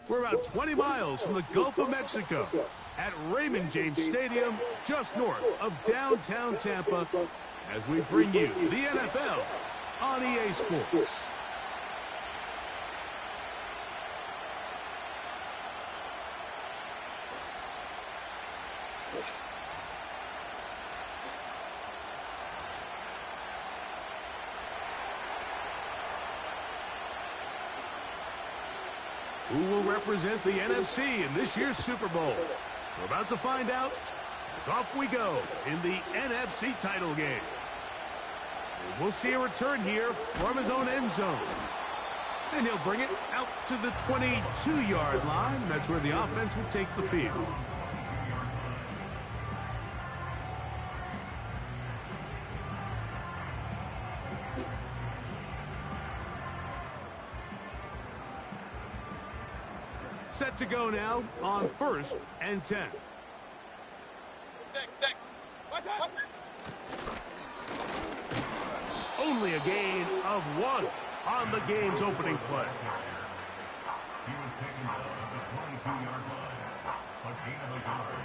We're about 20 miles from the Gulf of Mexico at Raymond James Stadium, just north of downtown Tampa, as we bring you the NFL on EA Sports. Who will represent the NFC in this year's Super Bowl? We're about to find out as off we go in the NFC title game. And we'll see a return here from his own end zone. And he'll bring it out to the 22-yard line. That's where the offense will take the field. Set to go now on 1st and 10. Only a gain of 1 on the game's opening play. He was taken out of the 22-yard line. A gain of a yard.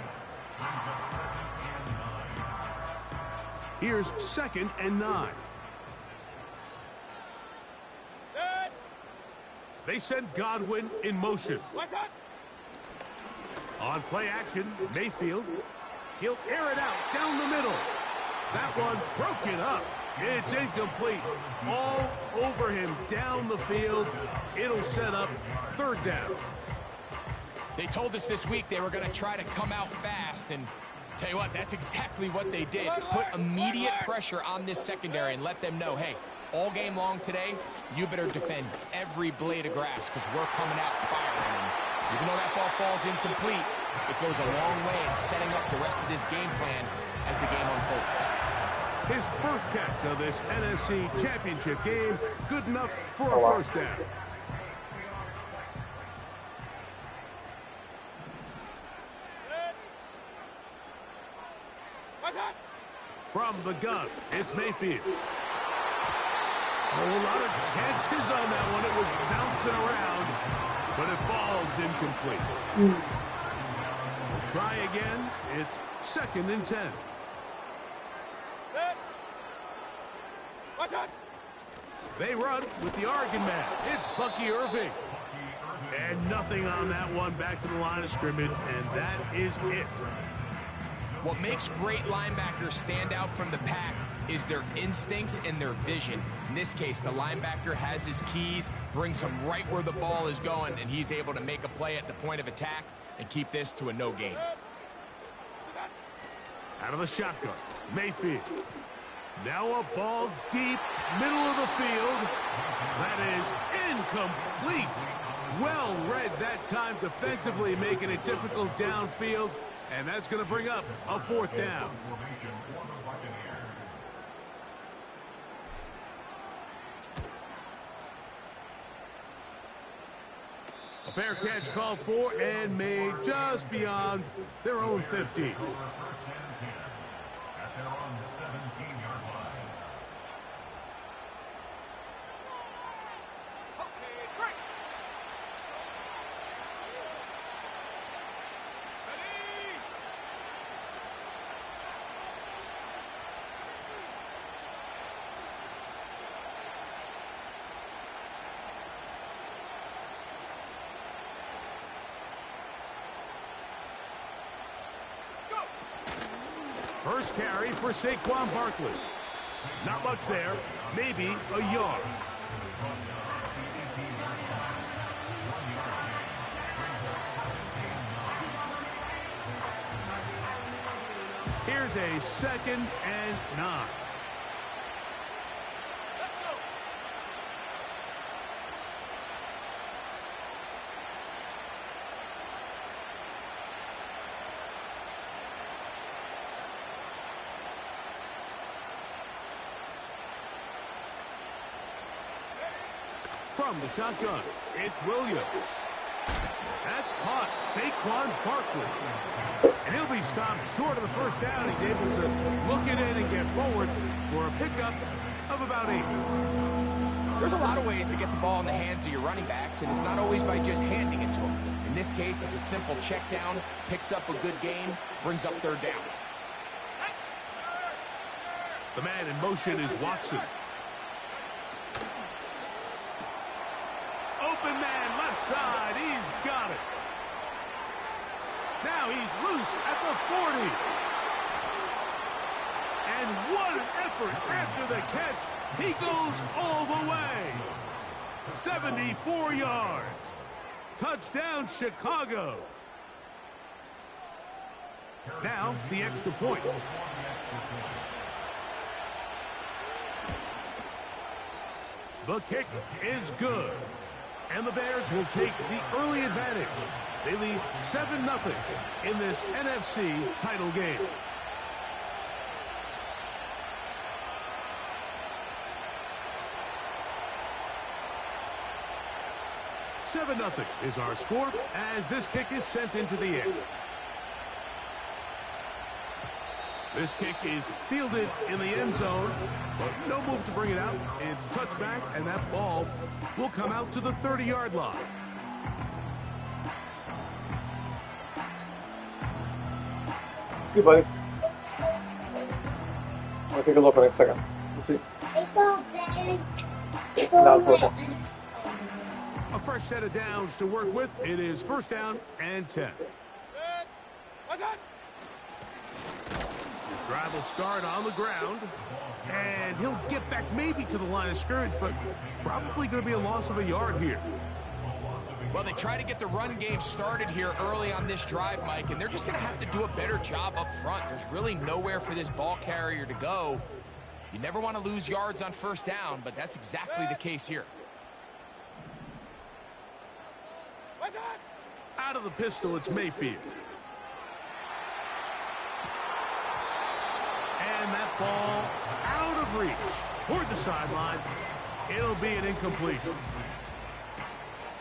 Brings up 2nd and 9. Here's 2nd and 9. They send Godwin in motion. On play action, Mayfield. He'll air it out down the middle. That one broken up. It's incomplete. All over him down the field. It'll set up 3rd down. They told us this week they were going to try to come out fast, and tell you what, that's exactly what they did. Put immediate pressure on this secondary and let them know, hey, all game long today, you better defend every blade of grass because we're coming out firing. And even though that ball falls incomplete, it goes a long way in setting up the rest of this game plan as the game unfolds. His first catch of this NFC Championship game, good enough for a 1st down. From the gun, it's Mayfield. A whole lot of chances on that one. It was bouncing around, but it falls incomplete. We'll try again. It's 2nd and 10. They run with the Oregon man. It's Bucky Irving. And nothing on that one. Back to the line of scrimmage, and that is it. What makes great linebackers stand out from the pack is their instincts and their vision. In this case, the linebacker has his keys, brings him right where the ball is going, and he's able to make a play at the point of attack and keep this to a no gain. Out of the shotgun, Mayfield. Now a ball deep, middle of the field. That is incomplete. Well read that time defensively, making it difficult downfield. And that's going to bring up a 4th down. A fair catch called for and made just beyond their own 50. At their own 17-yard line. First carry for Saquon Barkley. Not much there, maybe a yard. Here's a 2nd and 9. From the shotgun, it's Williams. That's caught, Saquon Barkley. And he'll be stopped short of the 1st down. He's able to look it in and get forward for a pickup of about 8. There's a lot of ways to get the ball in the hands of your running backs, and it's not always by just handing it to them. In this case, it's a simple check down, picks up a good gain, brings up third down. The man in motion is Watson. Open man, left side. He's got it. Now he's loose at the 40. And what an effort after the catch. He goes all the way. 74 yards. Touchdown, Chicago. Now, the extra point. The kick is good. And the Bears will take the early advantage. They lead 7-0 in this NFC title game. $7-0 is our score as this kick is sent into the air. This kick is fielded in the end zone, but no move to bring it out. It's touchback, and that ball will come out to the 30-yard line. Hey, buddy. I'll take a look for the next second. Let's see. Now it's working. A fresh set of downs to work with. It is first down and 10. Drive will start on the ground, and he'll get back maybe to the line of scrimmage, but probably going to be a loss of a yard here. Well, they try to get the run game started here early on this drive, Mike, and they're just going to have to do a better job up front. There's really nowhere for this ball carrier to go. You never want to lose yards on first down, but that's exactly the case here. Out of the pistol, it's Mayfield. And that ball out of reach toward the sideline. It'll be an incompletion.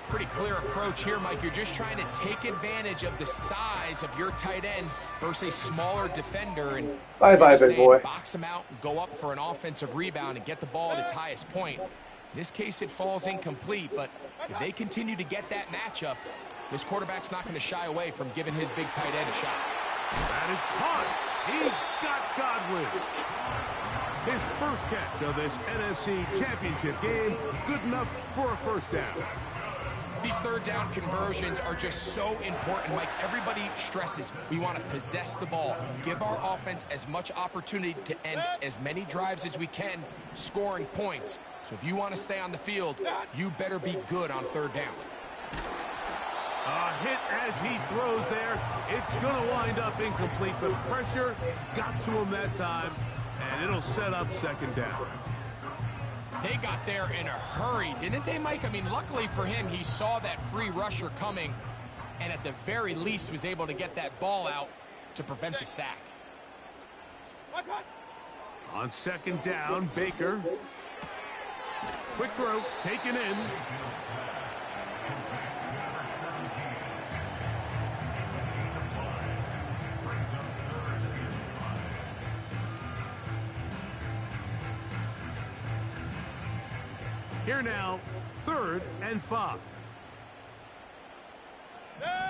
Pretty clear approach here, Mike. You're just trying to take advantage of the size of your tight end versus a smaller defender. And bye, big boy. Box him out, go up for an offensive rebound, and get the ball at its highest point. In this case, it falls incomplete, but if they continue to get that matchup, this quarterback's not going to shy away from giving his big tight end a shot. That is caught. He got Godwin. His first catch of this NFC Championship game, good enough for a first down. These third down conversions are just so important, Mike. Everybody stresses we want to possess the ball, give our offense as much opportunity to end as many drives as we can, scoring points. So if you want to stay on the field, you better be good on third down. A hit as he throws there. It's going to wind up incomplete, but pressure got to him that time, and it'll set up second down. They got there in a hurry, didn't they, Mike? I mean, luckily for him, he saw that free rusher coming, and at the very least was able to get that ball out to prevent the sack. On second down, Baker. Quick throw, taken in. Here now, 3rd and 5. Run.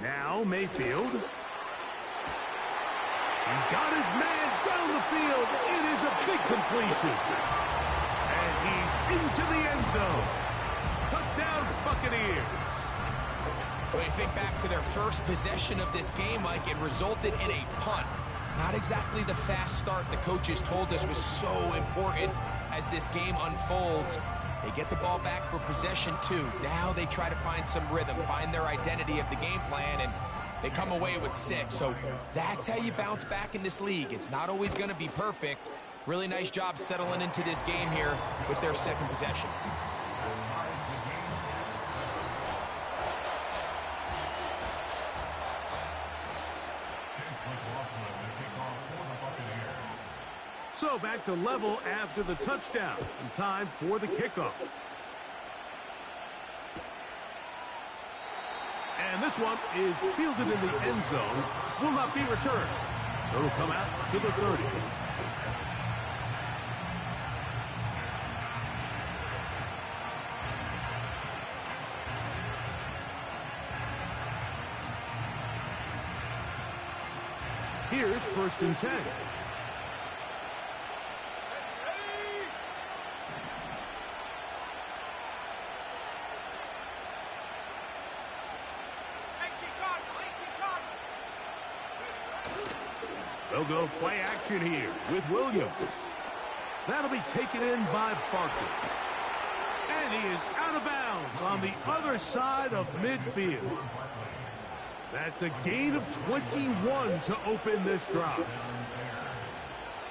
Now Mayfield. He's got his man down the field. It is a big completion. And he's into the end zone. Touchdown, Buccaneers. When you think back to their first possession of this game, Mike, it resulted in a punt. Not exactly the fast start the coaches told us was so important as this game unfolds. They get the ball back for possession 2. Now they try to find some rhythm, find their identity of the game plan, and they come away with 6. So that's how you bounce back in this league. It's not always going to be perfect. Really nice job settling into this game here with their second possession. So back to level after the touchdown. And time for the kickoff. And this one is fielded in the end zone. Will not be returned. So it'll come out to the 30. Here's 1st and 10. They'll go play action here with Williams. That'll be taken in by Barkley. And he is out of bounds on the other side of midfield. That's a gain of 21 to open this drive.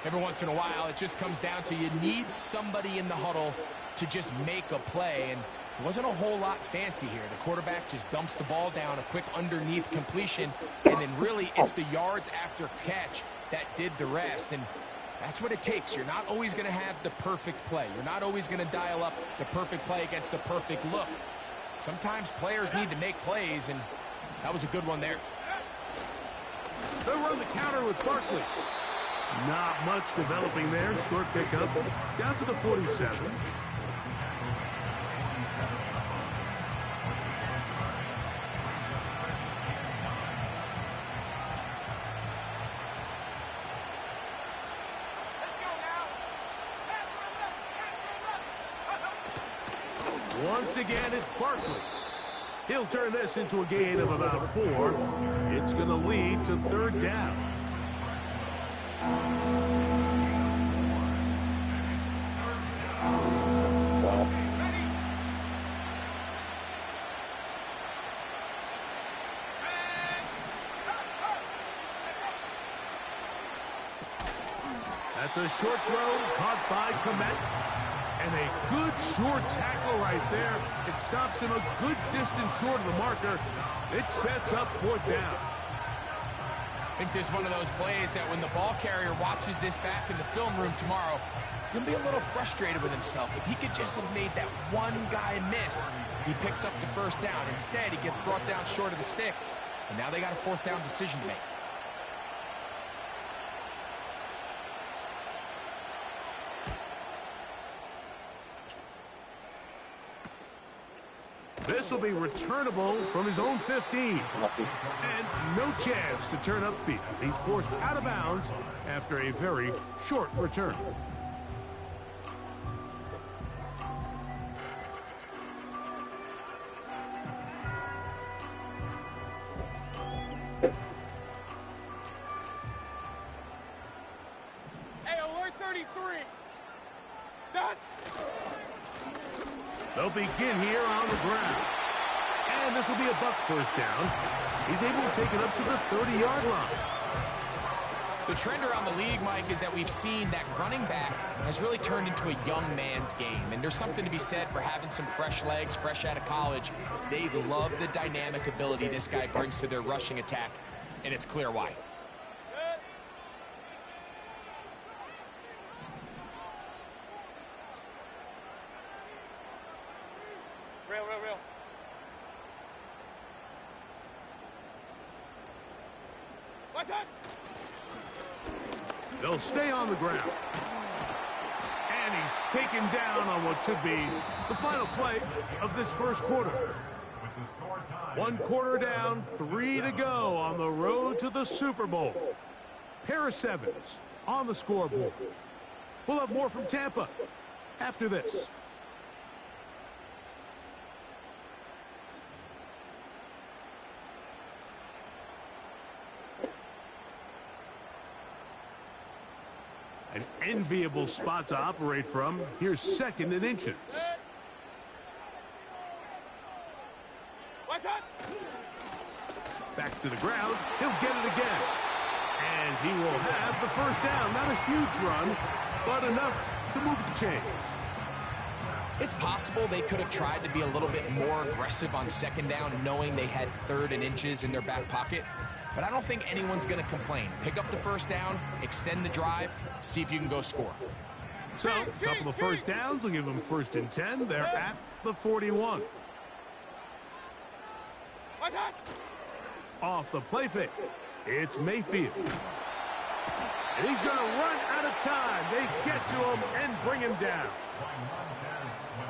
Every once in a while, it just comes down to you need somebody in the huddle to just make a play. And it wasn't a whole lot fancy here. The quarterback just dumps the ball down, a quick underneath completion, and then really it's the yards after catch that did the rest. And that's what it takes. You're not always going to have the perfect play. You're not always going to dial up the perfect play against the perfect look. Sometimes players need to make plays, and that was a good one there. They'll run the counter with Barkley. Not much developing there. Short pickup down to the 47. Once again, it's Barkley. He'll turn this into a gain of about 4. It's going to lead to 3rd down. That's a short throw caught by Komet. And a good short tackle right there. It stops him a good distance short of the marker. It sets up 4th down. I think this is one of those plays that when the ball carrier watches this back in the film room tomorrow, he's going to be a little frustrated with himself. If he could just have made that one guy miss, he picks up the 1st down. Instead, he gets brought down short of the sticks. And now they got a 4th down decision to make. This will be returnable from his own 15. And no chance to turn upfield. He's forced out of bounds after a very short return. Hey, alert 33. Done. They'll begin here on the ground. And this will be a Buck 1st down. He's able to take it up to the 30-yard line. The trend around the league, Mike, is that we've seen that running back has really turned into a young man's game. And there's something to be said for having some fresh legs, fresh out of college. They love the dynamic ability this guy brings to their rushing attack, and it's clear why. Real. What's that? They'll stay on the ground. And he's taken down on what should be the final play of this 1st quarter. 1 quarter down, 3 to go on the road to the Super Bowl. Pair of 7s on the scoreboard. We'll have more from Tampa after this. An enviable spot to operate from. Here's 2nd and inches. What's that? Back to the ground. He'll get it again. And he will have the 1st down. Not a huge run, but enough to move the chains. It's possible they could have tried to be a little bit more aggressive on 2nd down, knowing they had 3rd and inches in their back pocket. But I don't think anyone's going to complain. Pick up the 1st down, extend the drive, see if you can go score. So, a couple of 1st downs will give them 1st and 10. They're at the 41. What's that? Off the play fake. It's Mayfield. And he's going to run out of time. They get to him and bring him down.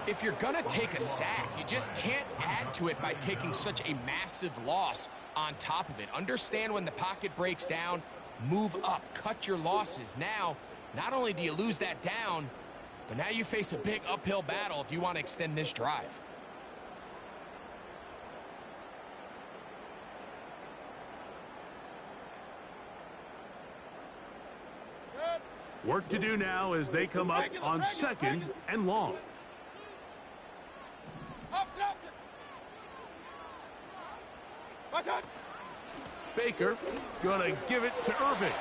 If you're going to take a sack, you just can't add to it by taking such a massive loss on top of it. Understand when the pocket breaks down, move up, cut your losses. Now, not only do you lose that down, but now you face a big uphill battle if you want to extend this drive. Work to do now as they come up on 2nd and long. What's that? Baker going to give it to Irving.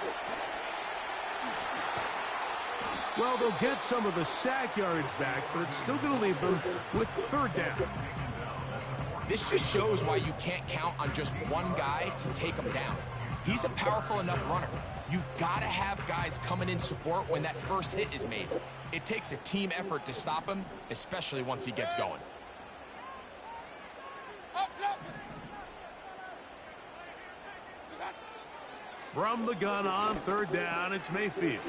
Well, they'll get some of the sack yardage back, but it's still going to leave them with 3rd down. This just shows why you can't count on just one guy to take him down. He's a powerful enough runner. You gotta have guys coming in support when that first hit is made. It takes a team effort to stop him, especially once he gets going. From the gun on 3rd down, it's Mayfield.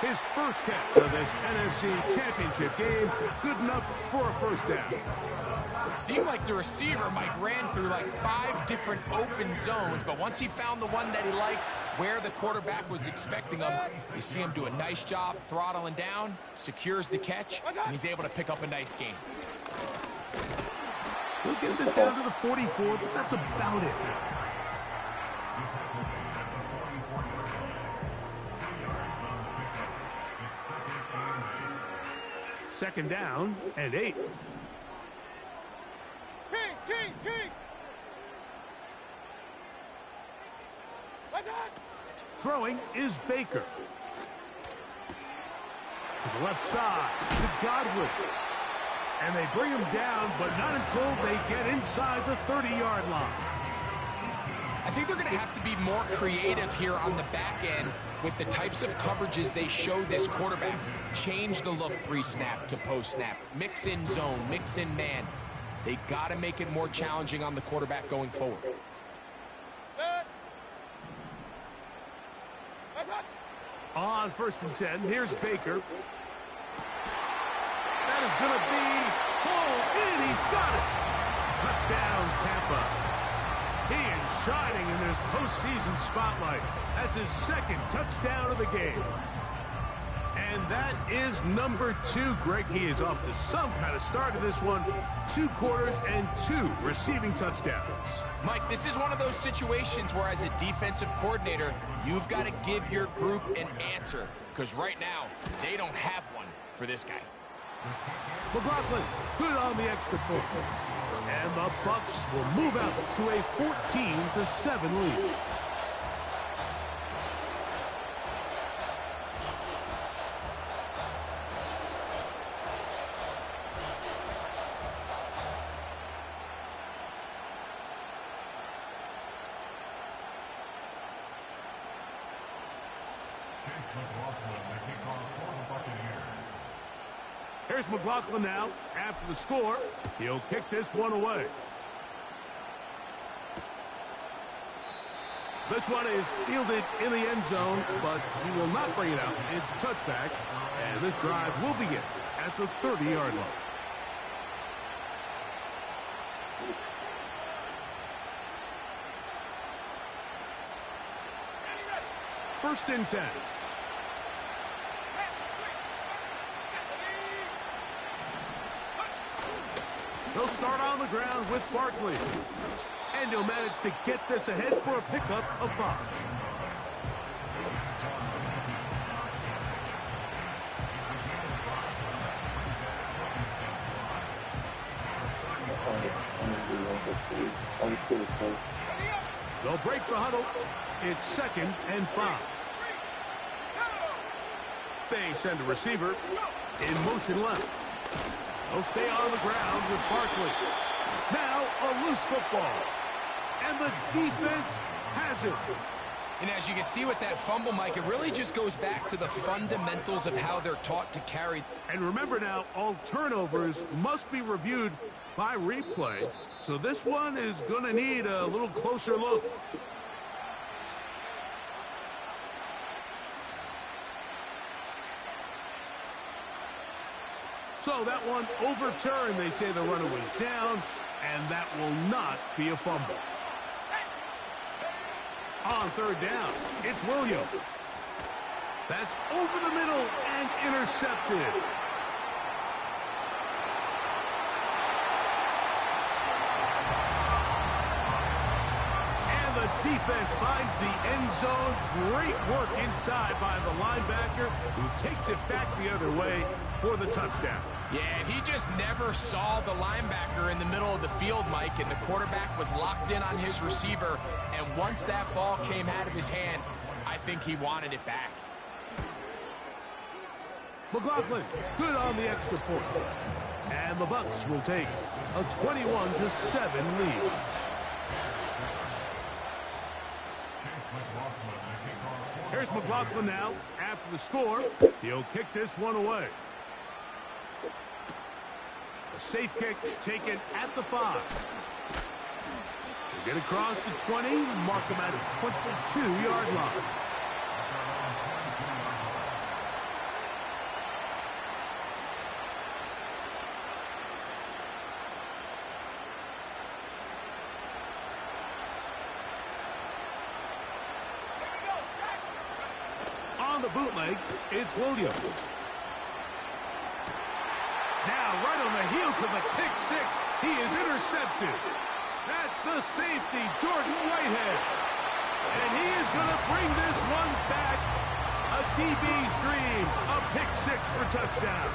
His first catch of this NFC Championship game, good enough for a 1st down. It seemed like the receiver, Mike, ran through like 5 different open zones, but once he found the one that he liked, where the quarterback was expecting him, you see him do a nice job throttling down, secures the catch, and he's able to pick up a nice gain. He'll get this down to the 44, but that's about it. Second down and 8. Kings! What's that? Throwing is Baker. To the left side, to Godwin. And they bring him down, but not until they get inside the 30-yard line. I think they're going to have to be more creative here on the back end with the types of coverages they show this quarterback. Change the look pre-snap to post-snap. Mix in zone, mix in man. They got to make it more challenging on the quarterback going forward. On 1st and 10, here's Baker. That is going to be pulled in. He's got it. Touchdown, Tampa. He is shining in this postseason spotlight. That's his 2nd touchdown of the game. And that is number 2, Greg. He is off to some kind of start in this one. 2 quarters and 2 receiving touchdowns. Mike, this is one of those situations where as a defensive coordinator, you've got to give your group an answer. Because right now, they don't have one for this guy. McLaughlin put it on the extra point. And the Bucs will move out to a 14-7 lead. Here's McLaughlin now. After the score, he'll kick this one away. This one is fielded in the end zone, but he will not bring it out. It's touchback, and this drive will begin at the 30-yard line. First and 10. They'll start on the ground with Barkley. And he'll manage to get this ahead for a pickup of 5. They'll break the huddle. It's 2nd and 5. They send a receiver in motion left. They'll stay on the ground with Barkley. Now a loose football. And the defense has it. And as you can see with that fumble, Mike, it really just goes back to the fundamentals of how they're taught to carry. And remember now, all turnovers must be reviewed by replay. So this one is going to need a little closer look. So that one overturned. They say the runner was down, and that will not be a fumble. On third down, it's Williams. That's over the middle and intercepted. And the defense finds the end zone. Great work inside by the linebacker, who takes it back the other way for the touchdown. Yeah, and he just never saw the linebacker in the middle of the field, Mike, and the quarterback was locked in on his receiver, and once that ball came out of his hand, I think he wanted it back. McLaughlin, good on the extra point. And the Bucs will take a 21-7 lead. Here's McLaughlin now. After the score, he'll kick this one away. A safe kick taken at the 5. They get across the 20, mark him at the 22-yard line. On the bootleg, it's Williams. Now, right on the heels of the pick six, he is intercepted. That's the safety, Jordan Whitehead. And he is going to bring this one back. A DB's dream, a pick six for touchdown.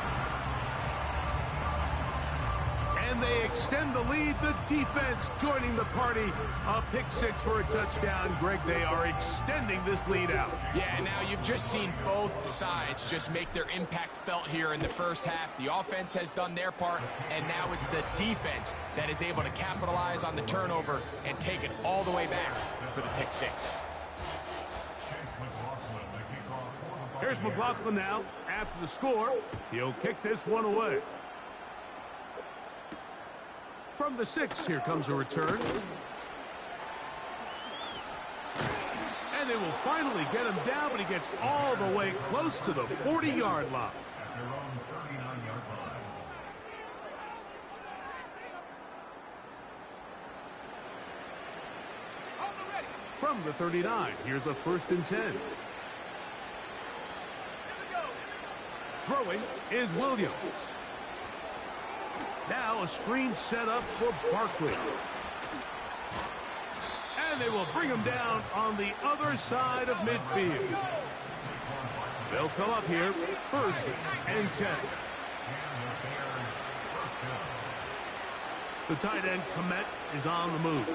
And they extend the lead. The defense joining the party. A pick six for a touchdown. Greg, they are extending this lead out. Yeah, now you've just seen both sides just make their impact felt here in the first half. The offense has done their part, and now it's the defense that is able to capitalize on the turnover and take it all the way back for the pick six. Here's McLaughlin now. After the score, he'll kick this one away. From the 6, here comes a return. And they will finally get him down, but he gets all the way close to the 40-yard line. At their own 39-yard line. From the 39, here's a 1st and 10. Throwing is Williams. Now a screen set up for Barkley. And they will bring him down on the other side of midfield. They'll come up here, 1st and 10. The tight end, Komet, is on the move.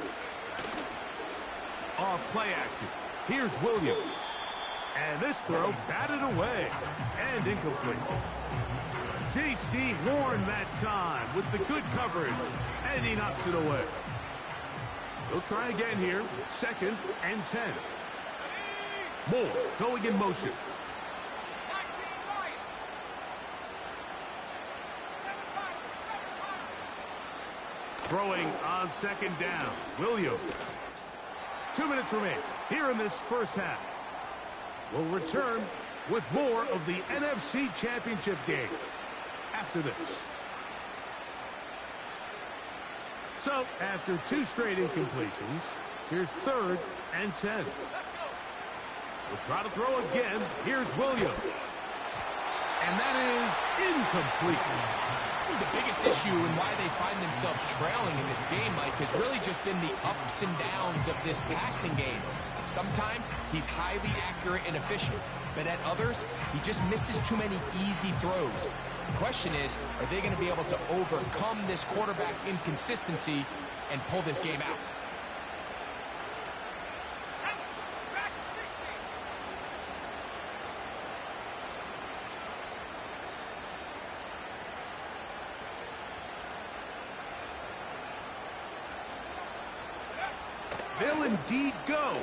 Off play action. Here's Williams. And this throw batted away and incomplete. J.C. Horn that time with the good coverage, and he knocks it away. They'll try again here, 2nd and 10. Moore going in motion. Throwing on 2nd down, Williams. 2 minutes remain here in this first half. We'll return with more of the NFC Championship game after this. So, after 2 straight incompletions, here's 3rd and 10. We'll try to throw again. Here's Williams. And that is incomplete. The biggest issue and why they find themselves trailing in this game, Mike, has really just been the ups and downs of this passing game. Sometimes he's highly accurate and efficient, but at others, he just misses too many easy throws. The question is, are they going to be able to overcome this quarterback inconsistency and pull this game out? They'll indeed go.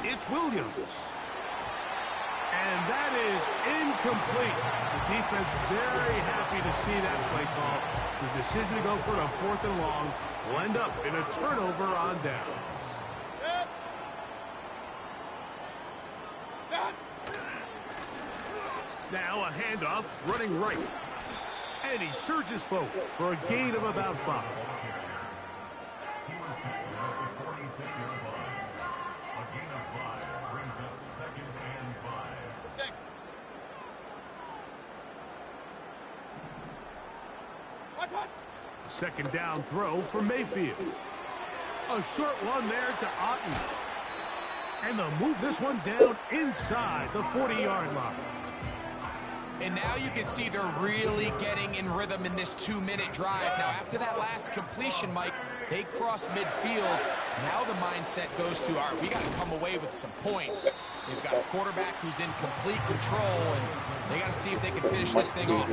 It's Williams. And that is incomplete. The defense very happy to see that play call. The decision to go for a 4th and long will end up in a turnover on downs. Now a handoff running right. And he surges forward for a gain of about 5. He was taken at the 46-yard line. A gain of 5 brings up 2nd and 5. A 2nd down throw for Mayfield. A short one there to Otten. And they'll move this one down inside the 40-yard line. And now you can see they're really getting in rhythm in this 2-minute drive. Now, after that last completion, Mike, they cross midfield. Now the mindset goes to, all right, we got to come away with some points. They've got a quarterback who's in complete control, and they got to see if they can finish this thing off.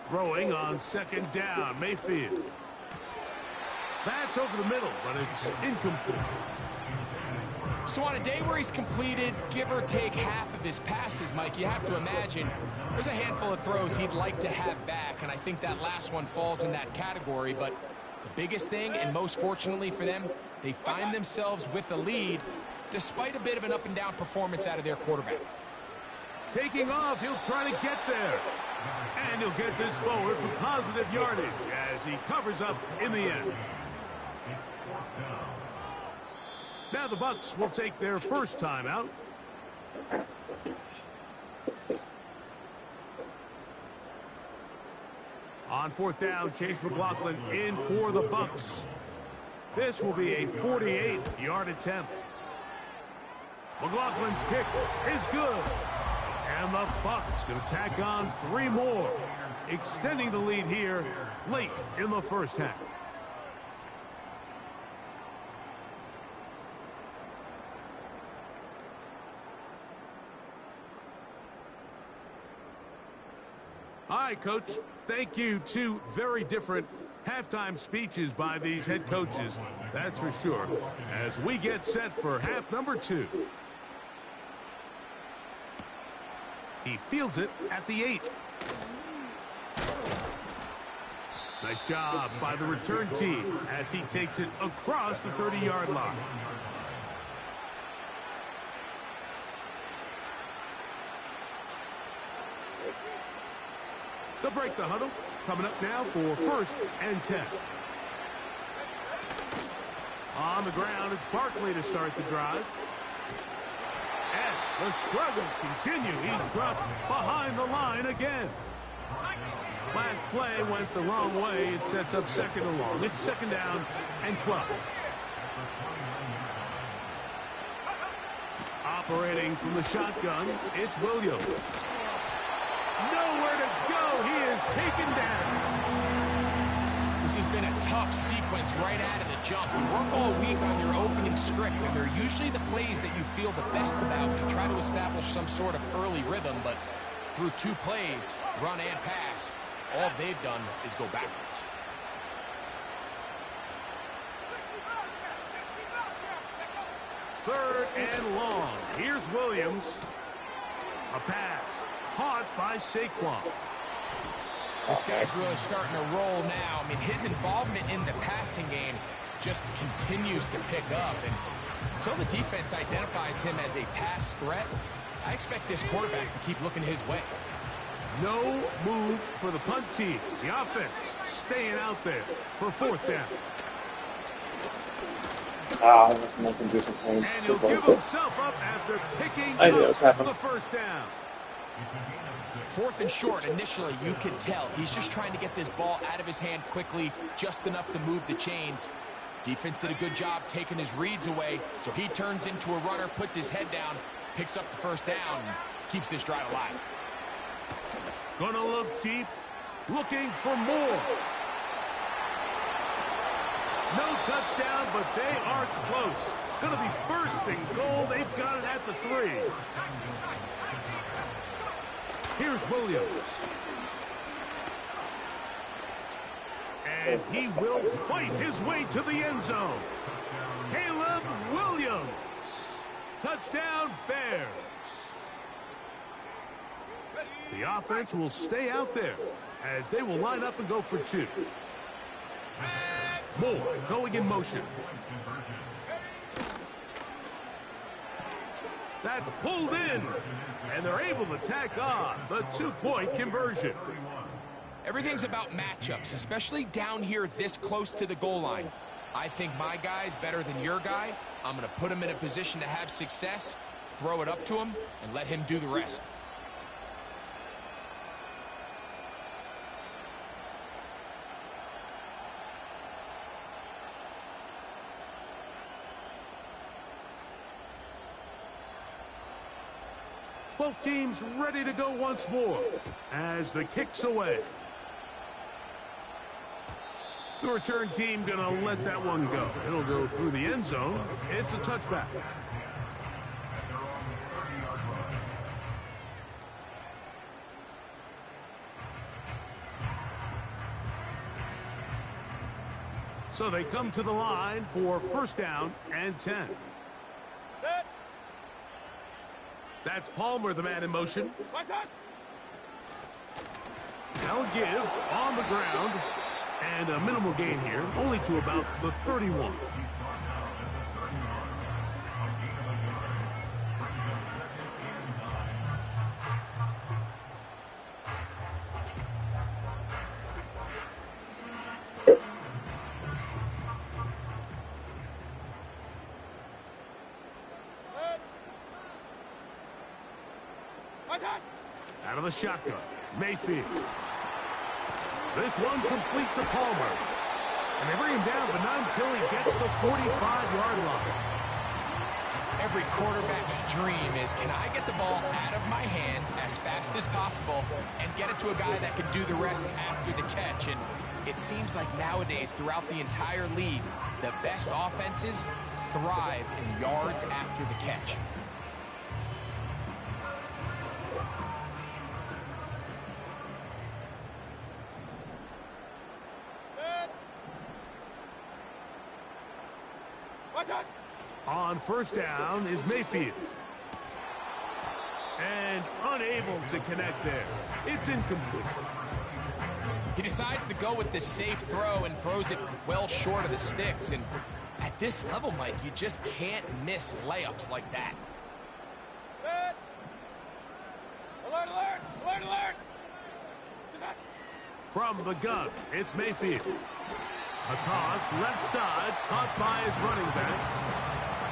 Throwing on 2nd down, Mayfield. That's over the middle, but it's incomplete. So on a day where he's completed, give or take half of his passes, Mike, you have to imagine there's a handful of throws he'd like to have back, and I think that last one falls in that category. But the biggest thing, and most fortunately for them, they find themselves with a lead despite a bit of an up-and-down performance out of their quarterback. Taking off, he'll try to get there. And he'll get this forward for positive yardage as he covers up in the end. Now the Bucs will take their first time out. On 4th down, Chase McLaughlin in for the Bucs. This will be a 48-yard attempt. McLaughlin's kick is good. And the Bucs going to tack on 3 more, extending the lead here late in the first half. All right, Coach. Thank you. 2 very different halftime speeches by these head coaches. That's for sure. As we get set for half number 2. He fields it at the 8. Nice job by the return team as he takes it across the 30-yard line. They'll break the huddle. Coming up now for 1st and 10. On the ground, it's Barkley to start the drive. And the struggles continue. He's dropped behind the line again. Last play went the wrong way. It sets up 2nd and long. It's 2nd down and 12. Operating from the shotgun, it's Williams. Nowhere to go. He is taken down. This has been a tough sequence right out of the jump. You work all week on your opening script, and they're usually the plays that you feel the best about to try to establish some sort of early rhythm, but through 2 plays, run and pass, all they've done is go backwards. Third and long. Here's Williams. A pass caught by Saquon. This guy's really starting to roll now. I mean, his involvement in the passing game just continues to pick up. And until the defense identifies him as a pass threat, I expect this quarterback to keep looking his way. No move for the punt team. The offense staying out there for 4th down. And he'll give himself up after picking up the 1st down. 4th and short. Initially, you could tell he's just trying to get this ball out of his hand quickly, just enough to move the chains. Defense did a good job taking his reads away, so he turns into a runner, puts his head down, picks up the 1st down, and keeps this drive alive. Gonna look deep. looking for more. No touchdown, but they are close. Going to be first and goal. They've got it at the 3. Here's Williams. And he will fight his way to the end zone. Caleb Williams. Touchdown, Bears. The offense will stay out there as they will line up and go for 2. Moore going in motion. That's pulled in, and they're able to tack on the 2-point conversion. Everything's about matchups, especially down here this close to the goal line. I think my guy's better than your guy. I'm going to put him in a position to have success, throw it up to him, and let him do the rest. Both teams ready to go once more as the kick's away. The return team going to let that one go. It'll go through the end zone. It's a touchback. So they come to the line for first down and 10. That's Palmer, the man in motion. They'll give on the ground. And a minimal gain here, only to about the 31. Out of the shotgun, Mayfield. This one complete to Palmer. And they bring him down, but not until he gets the 45-yard line. Every quarterback's dream is, can I get the ball out of my hand as fast as possible and get it to a guy that can do the rest after the catch? And it seems like nowadays, throughout the entire league, the best offenses thrive in yards after the catch. On first down is Mayfield. And unable to connect there. It's incomplete. He decides to go with the safe throw and throws it well short of the sticks. And at this level, Mike, you just can't miss layups like that. Alert, alert, alert, alert. From the gun, it's Mayfield. A toss, left side, caught by his running back.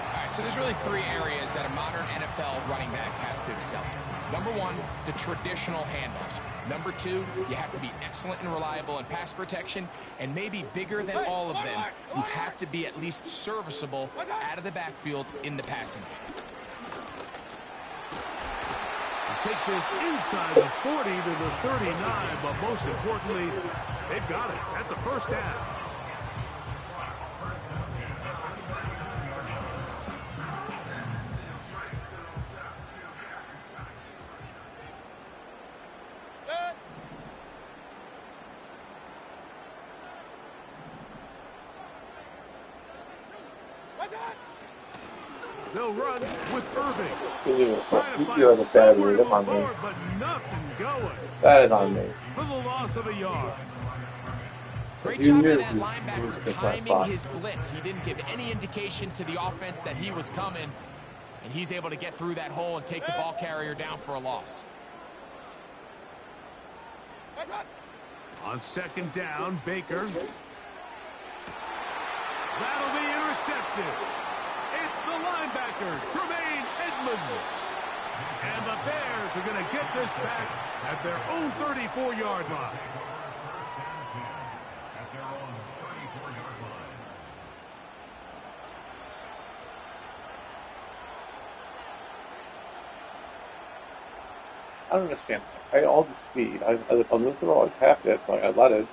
All right, so there's really 3 areas that a modern NFL running back has to excel in. Number 1, the traditional handoffs. Number 2, you have to be excellent and reliable in pass protection. And maybe bigger than all of them, you have to be at least serviceable out of the backfield in the passing game. Take this inside the 40 to the 39, but most importantly, they've got it. That's a first down. They'll run with Irving. You have a bad read. That's on me. But nothing going. That is on me. For the loss of a yard. Great job by that linebacker timing his blitz. He didn't give any indication to the offense that he was coming, and he's able to get through that hole and take the ball carrier down for a loss. On second down, Baker. That'll be intercepted. It's the linebacker, Tremaine Edmonds. And the Bears are going to get this back at their own 34-yard line. I don't understand. I had all the speed. I moved the ball, I tapped it, so I let it.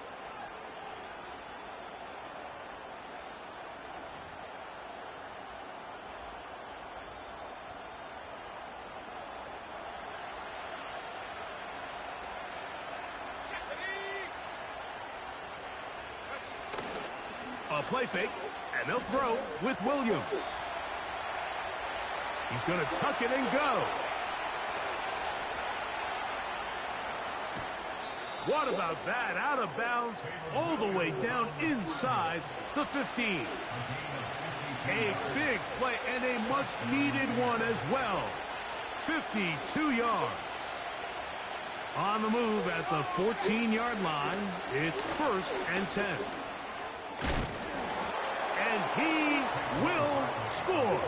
A play fake, and they'll throw with Williams. He's going to tuck it and go. What about that? Out of bounds, all the way down inside the 15. A big play and a much-needed one as well. 52 yards. On the move at the 14-yard line, it's 1st and 10. And he will score.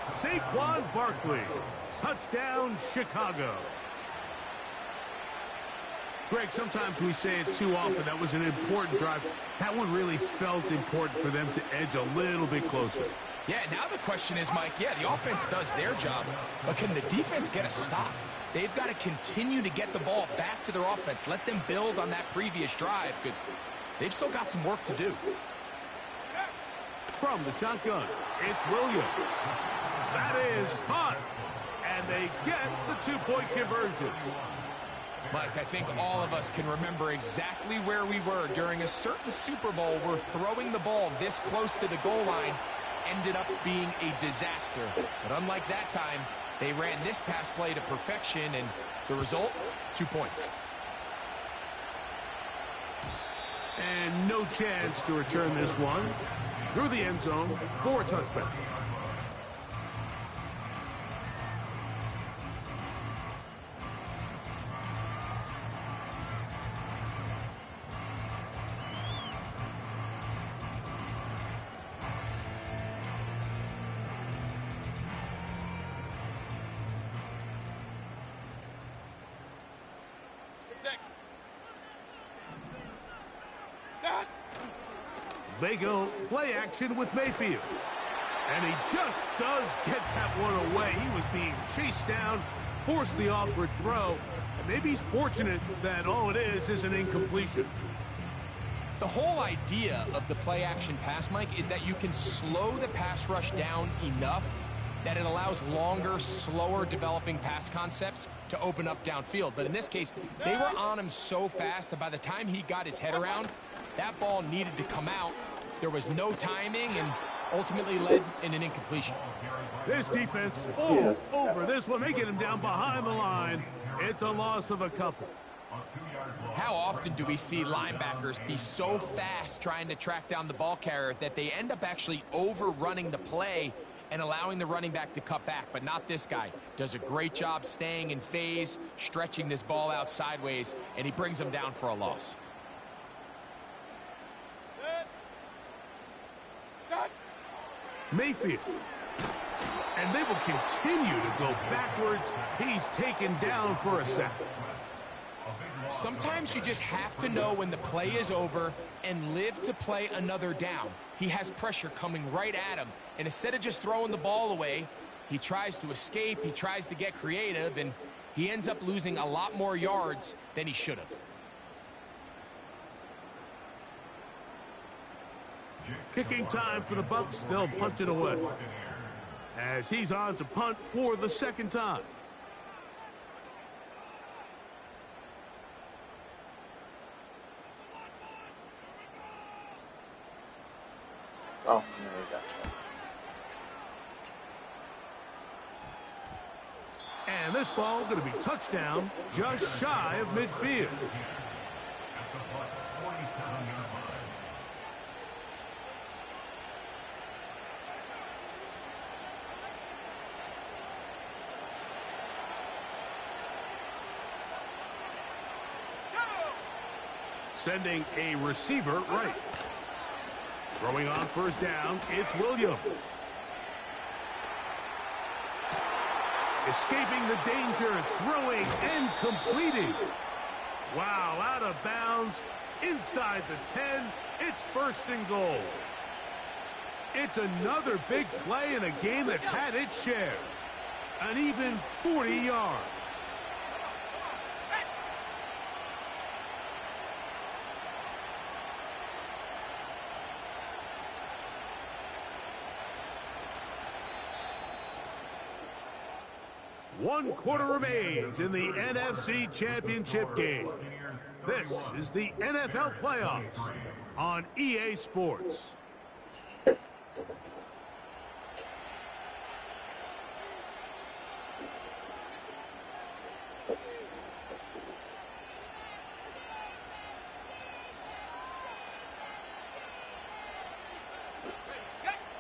Saquon Barkley. Touchdown, Chicago. Greg, sometimes we say it too often. That was an important drive. That one really felt important for them to edge a little bit closer. Yeah, now the question is, Mike, yeah, the offense does their job, but can the defense get a stop? They've got to continue to get the ball back to their offense. Let them build on that previous drive because they've still got some work to do. From the shotgun, it's Williams. That is caught. And they get the two-point conversion. Mike, I think all of us can remember exactly where we were during a certain Super Bowl where throwing the ball this close to the goal line ended up being a disaster. But unlike that time, they ran this pass play to perfection, and the result, 2 points. And no chance to return this one. Through the end zone for a touchback. They go play action with Mayfield. And he just does get that one away. He was being chased down, forced the awkward throw. And maybe he's fortunate that all it is an incompletion. The whole idea of the play action pass, Mike, is that you can slow the pass rush down enough that it allows longer, slower developing pass concepts to open up downfield. But in this case, they were on him so fast that by the time he got his head around, that ball needed to come out. There was no timing and ultimately led in an incompletion. This defense all over this one. They get him down behind the line. It's a loss of a couple. How often do we see linebackers be so fast trying to track down the ball carrier that they end up actually overrunning the play and allowing the running back to cut back? But not this guy. Does a great job staying in phase, stretching this ball out sideways, and he brings them down for a loss. Mayfield. And they will continue to go backwards. He's taken down for a sack. Sometimes you just have to know when the play is over and live to play another down. He has pressure coming right at him, and instead of just throwing the ball away, he tries to escape, he tries to get creative, and he ends up losing a lot more yards than he should have. Kicking time for the Bucks. They'll punt it away. As he's on to punt for the second time. Oh, there we go. And this ball going to be touchdown just shy of midfield. Sending a receiver right. Throwing on first down, it's Williams. Escaping the danger, throwing and completing. Wow, out of bounds, inside the 10, it's 1st and goal. It's another big play in a game that's had its share. An even 40 yards. 1 quarter remains in the NFC Championship game. This is the NFL playoffs on EA Sports.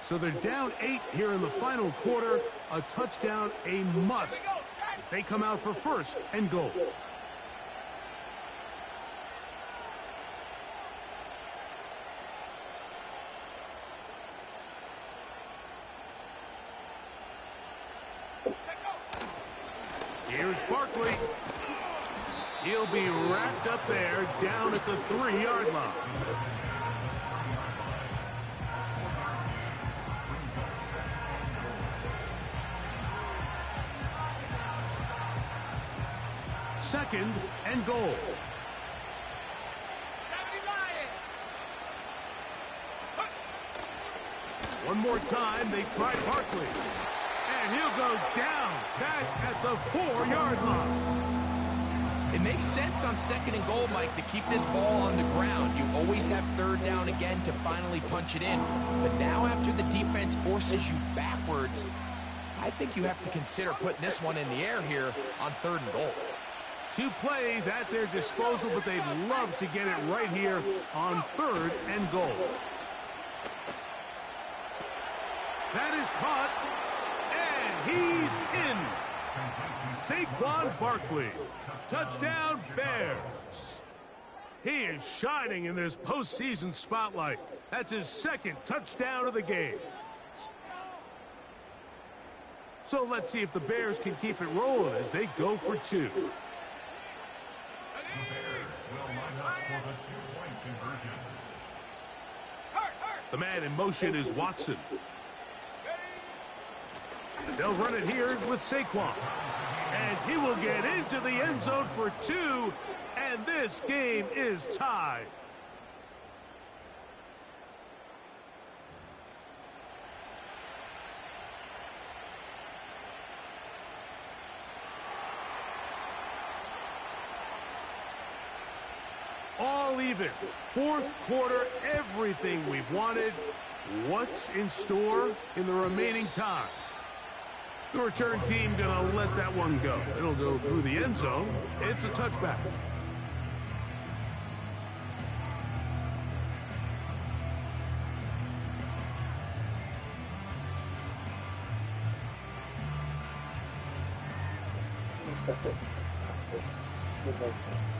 So they're down 8 here in the final quarter. A touchdown, a must, as they come out for first and goal. Here's Barkley. He'll be wrapped up there down at the 3-yard line. Second and goal. One more time, they try Barkley. And he'll go down back at the 4-yard line. It makes sense on second and goal, Mike, to keep this ball on the ground. You always have third down again to finally punch it in. But now after the defense forces you backwards, I think you have to consider putting this one in the air here on third and goal. 2 plays at their disposal, but they'd love to get it right here on third and goal. That is caught, and he's in. Saquon Barkley, touchdown Bears. He is shining in this postseason spotlight. That's his 2nd touchdown of the game. So let's see if the Bears can keep it rolling as they go for 2. The Bears will line up for the 2-point conversion. The man in motion is Watson. They'll run it here with Saquon. And he will get into the end zone for 2. And this game is tied. All even. 4th quarter, everything we've wanted. What's in store in the remaining time? The return team gonna let that one go. It'll go through the end zone. It's a touchback. Second. It makes sense.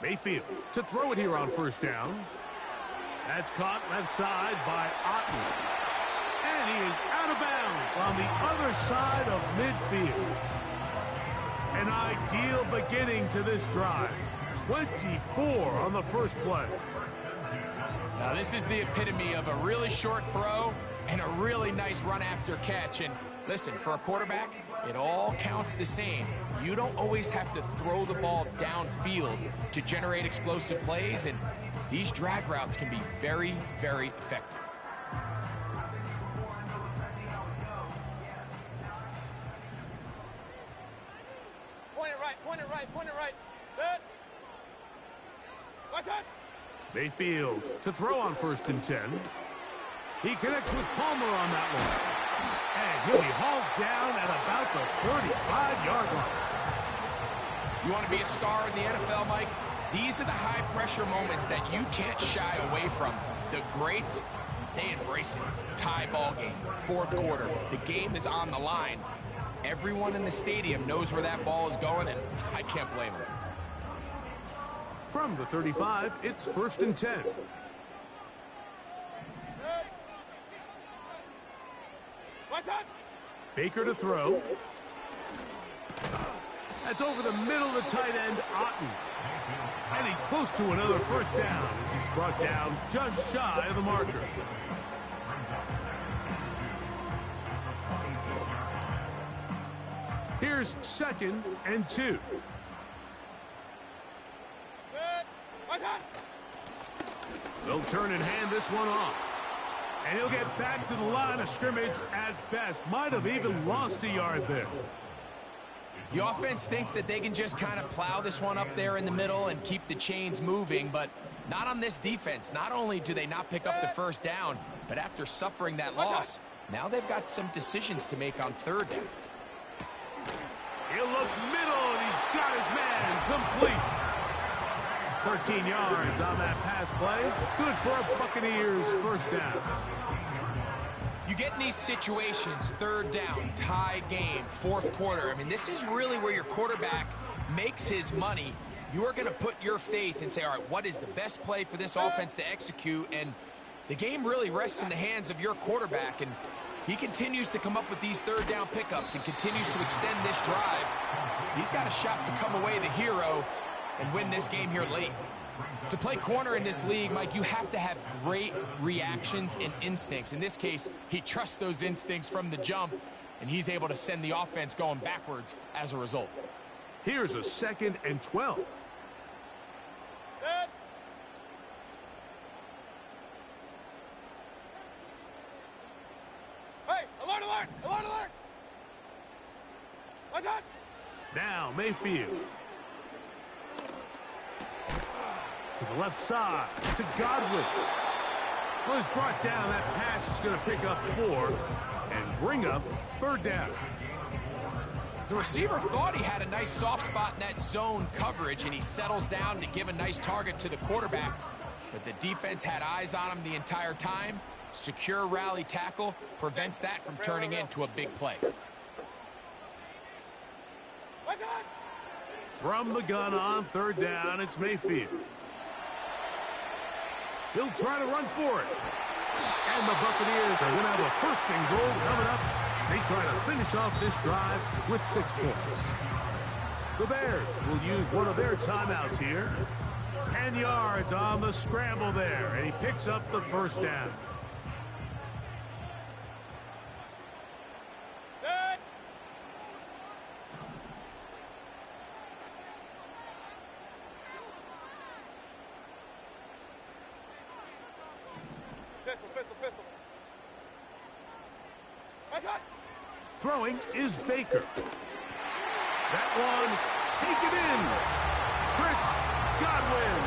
Mayfield to throw it here on first down. That's caught left side by Otten. And he is out of bounds on the other side of midfield. An ideal beginning to this drive. 24 on the first play. Now this is the epitome of a really short throw and a really nice run after catch. And listen, for a quarterback, it all counts the same. You don't always have to throw the ball downfield to generate explosive plays, and these drag routes can be very, very effective. Point it right, point it right, point it right. Good. What's that? Mayfield to throw on first and 10. He connects with Palmer on that one. And he'll be hauled down at about the 35-yard line. You want to be a star in the NFL, Mike? These are the high-pressure moments that you can't shy away from. The greats, they embrace it. Tie ball game, 4th quarter. The game is on the line. Everyone in the stadium knows where that ball is going, and I can't blame them. From the 35, it's first and 10. What's that? Baker to throw. That's over the middle of the tight end, Otten. And he's close to another first down as he's brought down just shy of the marker. Here's 2nd and 2. What's that? They'll turn and hand this one off. And he'll get back to the line of scrimmage at best. Might have even lost a yard there. The offense thinks that they can just kind of plow this one up there in the middle and keep the chains moving, but not on this defense. Not only do they not pick up the first down, but after suffering that loss, now they've got some decisions to make on third down. He'll look middle, and he's got his man complete. 13 yards on that pass play. Good for a Buccaneers first down. You get in these situations, third down, tie game, fourth quarter. I mean, this is really where your quarterback makes his money. You are going to put your faith and say, all right, what is the best play for this offense to execute? And the game really rests in the hands of your quarterback, and he continues to come up with these third down pickups and continues to extend this drive. He's got a shot to come away the hero and win this game here late. To play corner in this league, Mike, you have to have great reactions and instincts. In this case, he trusts those instincts from the jump, and he's able to send the offense going backwards as a result. Here's a 2nd and 12. Good. Hey, alert, alert, alert, alert. What's that? Now Mayfield. To the left side, to Godwin. Well, he's brought down. That pass is going to pick up 4 and bring up third down. The receiver thought he had a nice soft spot in that zone coverage, and he settles down to give a nice target to the quarterback. But the defense had eyes on him the entire time. Secure rally tackle prevents that from turning into a big play. What's that? From the gun on third down, it's Mayfield. He'll try to run for it. And the Buccaneers are going to have a 1st and goal coming up. They try to finish off this drive with 6 points. The Bears will use one of their timeouts here. 10 yards on the scramble there, and he picks up the first down. Good. Pistol, pistol, pistol. What's that? Throwing is Baker. That one taken in. Chris Godwin.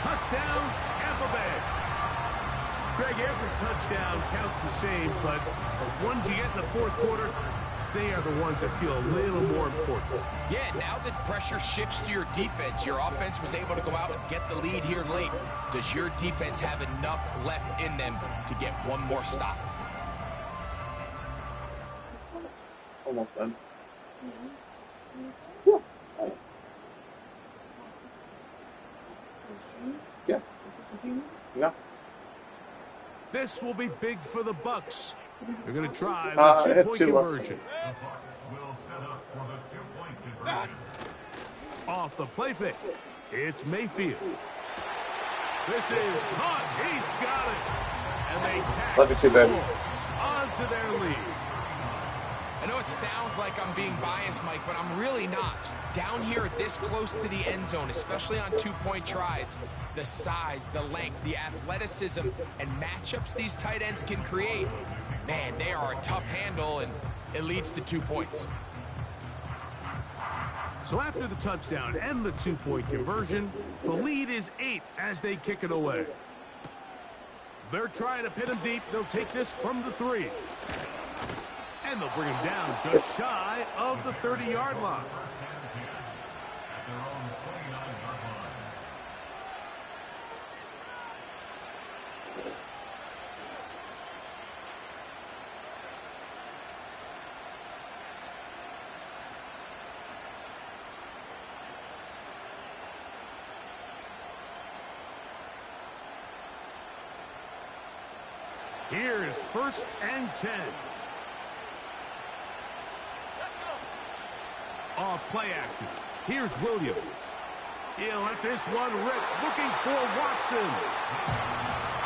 Touchdown, Tampa Bay. Greg, every touchdown counts the same, but the ones you get in the fourth quarter, they are the ones that feel a little more important. Yeah, now that pressure shifts to your defense, your offense was able to go out and get the lead here late. Does your defense have enough left in them to get one more stop? Almost done. Yeah. Yeah. This will be big for the Bucs. They're going to try I the had two-point 2 conversion. The Bucs will set up for the 2-point conversion. Off the play fake, it's Mayfield. This is caught. He's got it. And they tack Love you too, baby. onto their lead. I know it sounds like I'm being biased, Mike, but I'm really not. Down here this close to the end zone, especially on 2-point tries, the size, the length, the athleticism, and matchups these tight ends can create, man, they are a tough handle, and it leads to 2 points. So after the touchdown and the 2-point conversion, the lead is 8 as they kick it away. They're trying to pin him deep. They'll take this from the 3. And they'll bring him down just shy of the 30-yard line. At their own 29-yard line. Here's 1st and 10. Off play action. Here's Williams. He'll let this one rip. Looking for Watson.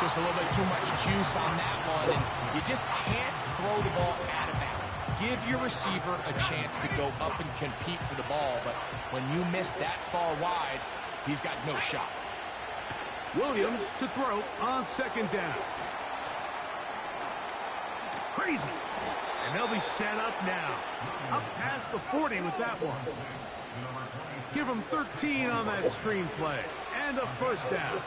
Just a little bit too much juice on that one, and you just can't throw the ball out of bounds. Give your receiver a chance to go up and compete for the ball, but when you miss that far wide, he's got no shot. Williams to throw on second down. Crazy. And they'll be set up now. Up past the 40 with that one. Give them 13 on that screenplay. And a first down.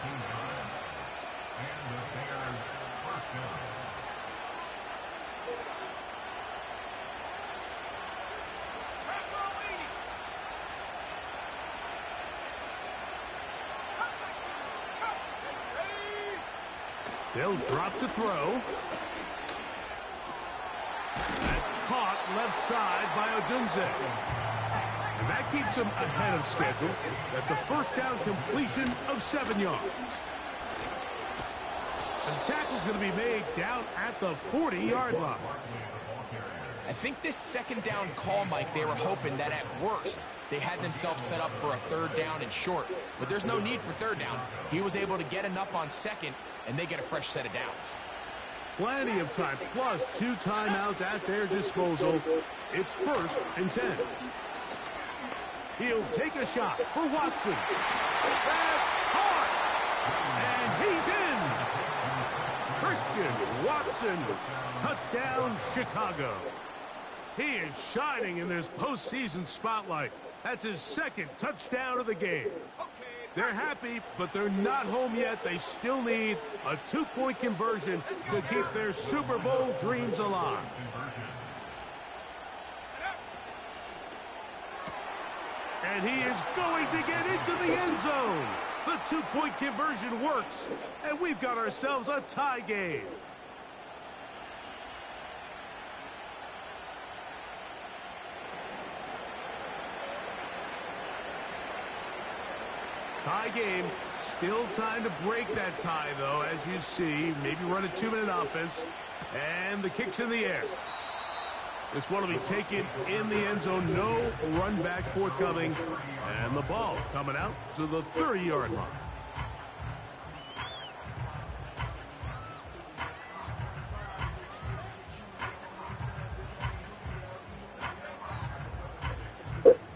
They'll drop to throw. That's caught left side by Odunze. And that keeps him ahead of schedule. That's a first down completion of 7 yards. And the tackle's going to be made down at the 40-yard line. I think this second down call, Mike, they were hoping that at worst they had themselves set up for a third down and short. But there's no need for third down. He was able to get enough on second, and they get a fresh set of downs. Plenty of time, plus 2 timeouts at their disposal. It's 1st and 10. He'll take a shot for Watson. That's hard. And he's in. Christian Watson. Touchdown, Chicago. He is shining in this postseason spotlight. That's his 2nd touchdown of the game. They're happy, but they're not home yet. They still need a 2-point conversion to keep their Super Bowl dreams alive. And he is going to get into the end zone. The 2-point conversion works, and we've got ourselves a tie game. Tie game. Still time to break that tie, though, as you see. Maybe run a 2-minute offense. And the kick's in the air. This one will be taken in the end zone. No run back forthcoming. And the ball coming out to the 30-yard line.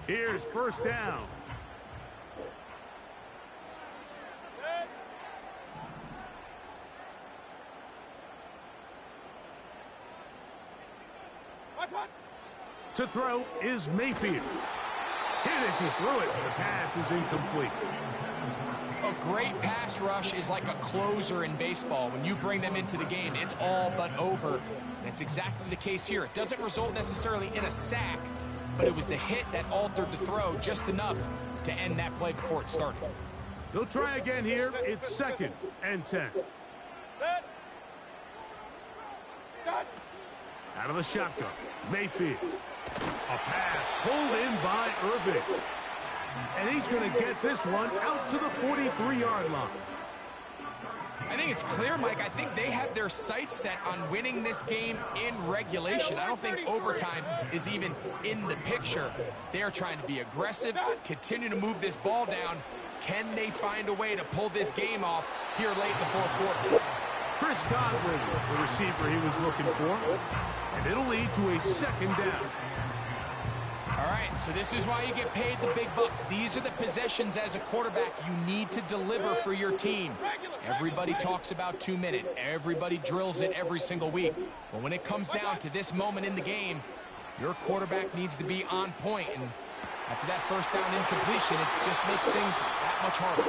Here's first down. To throw is Mayfield. Hit as he threw it. The pass is incomplete. A great pass rush is like a closer in baseball. When you bring them into the game, it's all but over. That's exactly the case here. It doesn't result necessarily in a sack, but it was the hit that altered the throw just enough to end that play before it started. They'll try again here. It's 2nd and 10. Out of the shotgun, Mayfield. A pass pulled in by Irving. And he's going to get this one out to the 43-yard line. I think it's clear, Mike. I think they have their sights set on winning this game in regulation. I don't think overtime is even in the picture. They are trying to be aggressive, continue to move this ball down. Can they find a way to pull this game off here late in the 4th quarter? Chris Godwin, the receiver he was looking for. And it'll lead to a 2nd down. All right, so this is why you get paid the big bucks. These are the possessions as a quarterback you need to deliver for your team. Everybody talks about 2-minute. Everybody drills it every single week. But when it comes down to this moment in the game, your quarterback needs to be on point. And after that first down incompletion, it just makes things that much harder.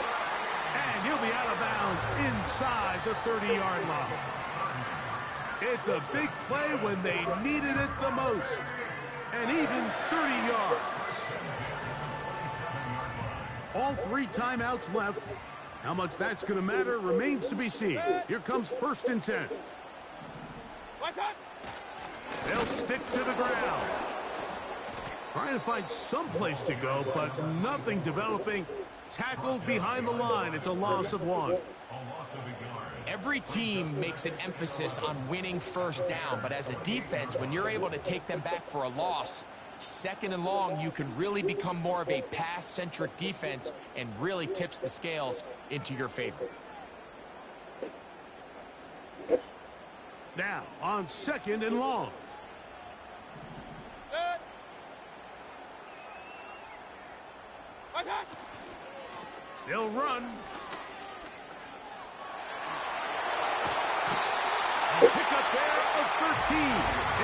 And he'll be out of bounds inside the 30-yard line. It's a big play when they needed it the most. And even 30 yards. All 3 timeouts left. How much that's going to matter remains to be seen. Here comes 1st and 10. They'll stick to the ground. Trying to find some place to go, but nothing developing. Tackled behind the line. It's a loss of 1. Every team makes an emphasis on winning first down, but as a defense, when you're able to take them back for a loss, 2nd and long, you can really become more of a pass-centric defense and really tips the scales into your favor. Now, on 2nd and long. They'll run. Pickup there of 13.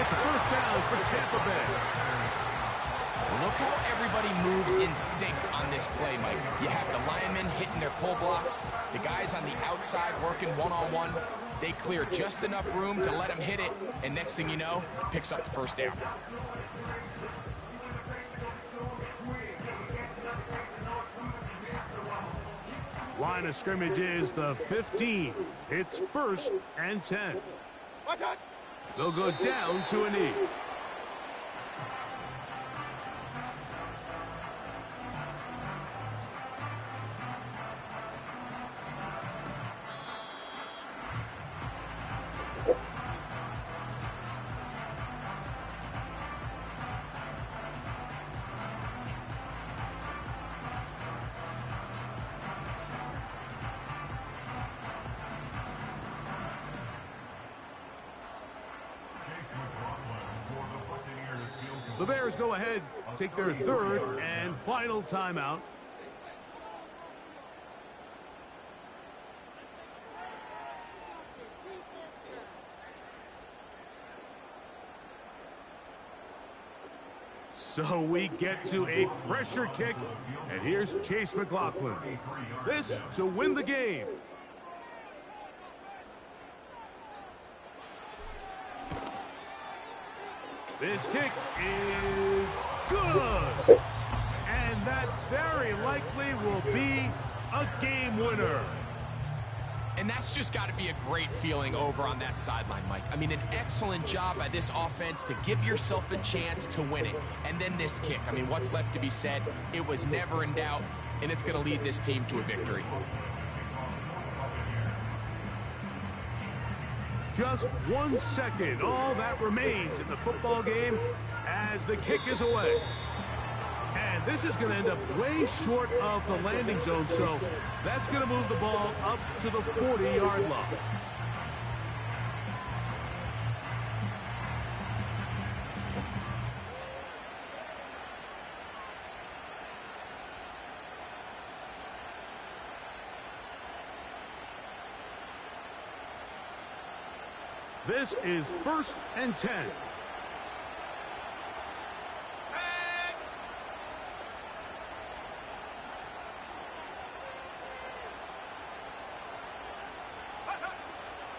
It's a first down for Tampa Bay. Look how everybody moves in sync on this play, Mike. You have the linemen hitting their pull blocks, the guys on the outside working one-on-one. They clear just enough room to let him hit it, and next thing you know, picks up the first down. Line of scrimmage is the 15. It's 1st and 10. They'll go down to a knee. The Bears go ahead, take their 3rd and final timeout. So we get to a pressure kick, and here's Chase McLaughlin. This to win the game. This kick is good. And that very likely will be a game winner. And that's just got to be a great feeling over on that sideline, Mike. I mean, an excellent job by this offense to give yourself a chance to win it. And then this kick. I mean, what's left to be said? It was never in doubt, and it's going to lead this team to a victory. Just 1 second, all that remains in the football game as the kick is away. And this is going to end up way short of the landing zone, so that's going to move the ball up to the 40-yard line. This is 1st and 10.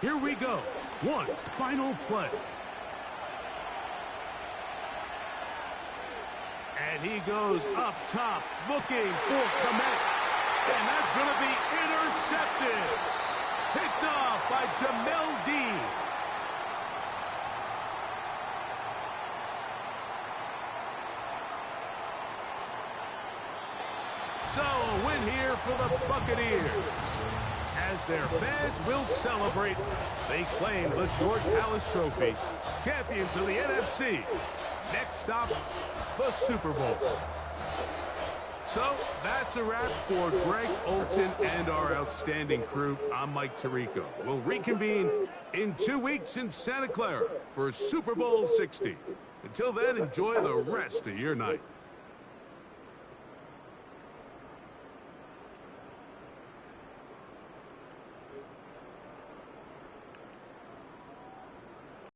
Here we go. One final play. And he goes up top looking for Komet. And that's going to be intercepted. Picked off by Jamel Dean. So a win here for the Buccaneers. As their fans will celebrate, they claim the George Halas Trophy. Champions of the NFC. Next stop, the Super Bowl. So that's a wrap for Greg Olson and our outstanding crew. I'm Mike Tirico. We'll reconvene in 2 weeks in Santa Clara for Super Bowl 60. Until then, enjoy the rest of your night.